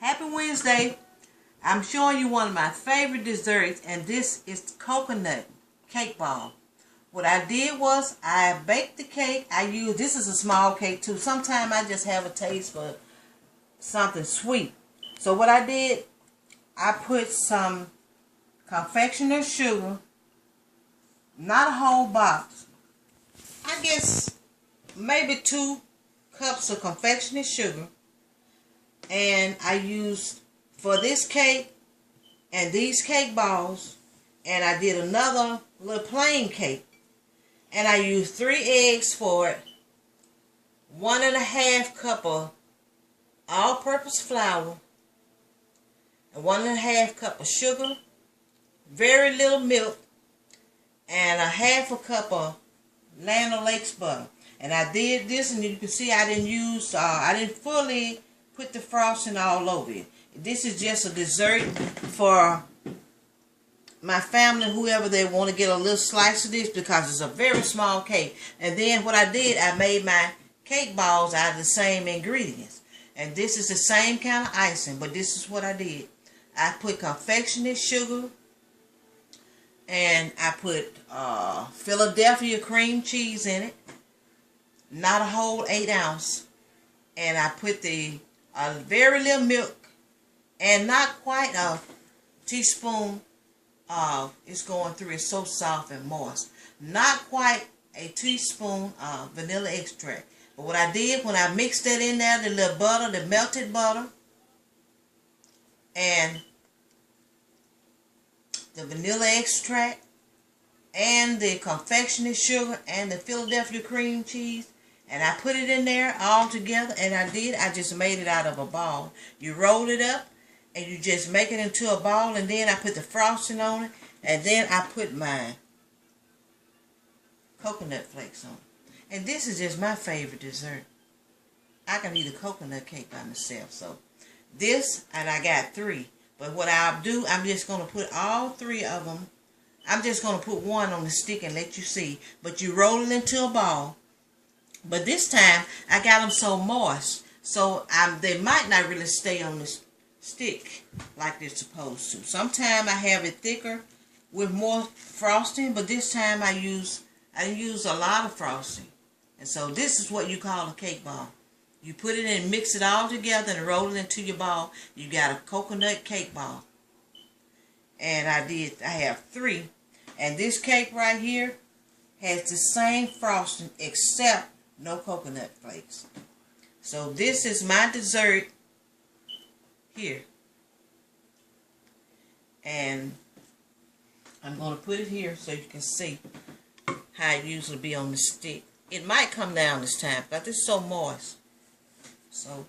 Happy Wednesday. I'm showing you one of my favorite desserts, and this is coconut cake ball. What I did was I baked the cake. This is a small cake too. Sometimes I just have a taste for something sweet. So what I did, I put some confectioner's sugar, not a whole box. I guess maybe 2 cups of confectioner's sugar. And I used, for this cake and these cake balls, and I did another little plain cake, and I used 3 eggs for it, 1½ cup of all-purpose flour, and 1½ cup of sugar, very little milk, and ½ cup of Land O'Lakes butter. And I did this, and you can see I didn't fully put the frosting all over it. This is just a dessert for my family, whoever they want to get a little slice of this, because it's a very small cake. And then what I did, I made my cake balls out of the same ingredients. And this is the same kind of icing, but this is what I did. I put confectioner's sugar, and I put Philadelphia cream cheese in it, not a whole 8 ounce. And I put a very little milk, and not quite a teaspoon of, it's going through, it's so soft and moist, not quite a teaspoon of vanilla extract. But what I did, when I mixed that in there, the little butter, the melted butter, and the vanilla extract, and the confectioner's sugar, and the Philadelphia cream cheese, and I put it in there all together, and I just made it out of a ball. You roll it up, and you just make it into a ball, and then I put the frosting on it, and then I put my coconut flakes on it. And this is just my favorite dessert. I can eat a coconut cake by myself. So this, and I got 3. But what I'll do, I'm just going to put all 3 of them. I'm just going to put one on the stick and let you see. But you roll it into a ball. But this time, I got them so moist, so they might not really stay on the stick like they're supposed to. Sometimes I have it thicker with more frosting, but this time I didn't use a lot of frosting. And so this is what you call a cake ball. You put it in, mix it all together, and roll it into your ball. You got a coconut cake ball. And I have 3. And this cake right here has the same frosting except no coconut flakes. So this is my dessert here. And I'm going to put it here so you can see how it usually be on the stick. It might come down this time, but it's so moist. So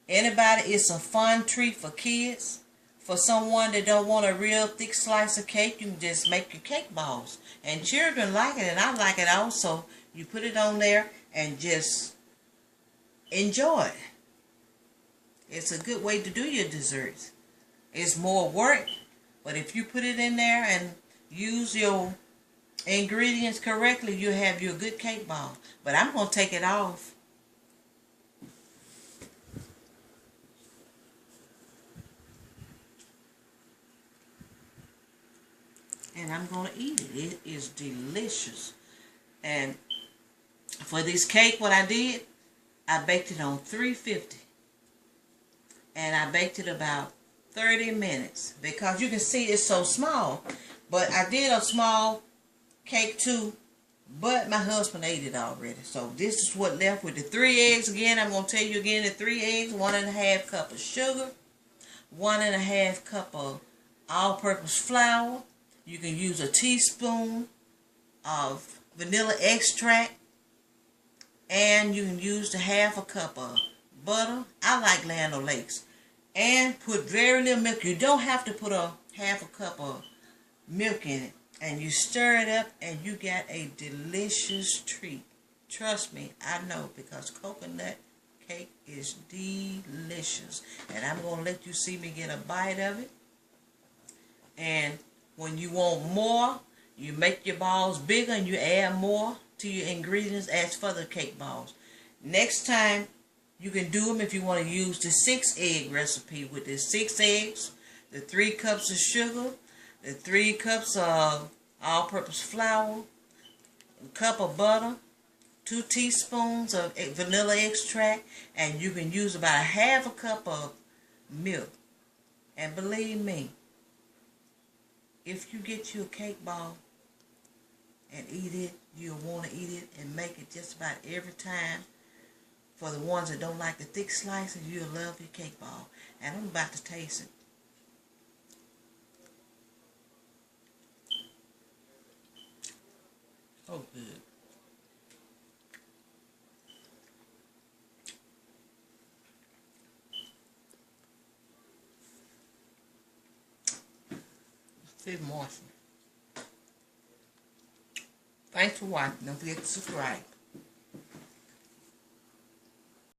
anybody, it's a fun treat for kids. For someone that don't want a real thick slice of cake, you can just make your cake balls. And children like it, and I like it also. You put it on there and just enjoy it. It's a good way to do your desserts. It's more work, but if you put it in there and use your ingredients correctly, you'll have your good cake ball. But I'm going to take it off. And I'm going to eat it. It is delicious. And for this cake, what I did, I baked it on 350. And I baked it about 30 minutes. Because you can see it's so small. But I did a small cake too. But my husband ate it already. So this is what left with the 3 eggs. Again, I'm going to tell you again, the 3 eggs, 1½ cup of sugar, 1½ cup of all-purpose flour. You can use a teaspoon of vanilla extract, and you can use the ½ cup of butter. I like Land O'Lakes. And put very little milk. You don't have to put a ½ cup of milk in it. And you stir it up, and you get a delicious treat. Trust me, I know, because coconut cake is delicious. And I'm going to let you see me get a bite of it. And when you want more, you make your balls bigger and you add more to your ingredients as for the cake balls. Next time You can do them if you want to use the 6-egg recipe with the 6 eggs, the 3 cups of sugar, the 3 cups of all-purpose flour, a cup of butter, 2 teaspoons of vanilla extract, and you can use about a half a cup of milk. And believe me, if you get you a cake ball and eat it, you'll want to eat it and make it just about every time. For the ones that don't like the thick slices, you'll love your cake ball. And I'm about to taste it. Oh, good. It's moist. Thanks for watching. Don't forget to subscribe.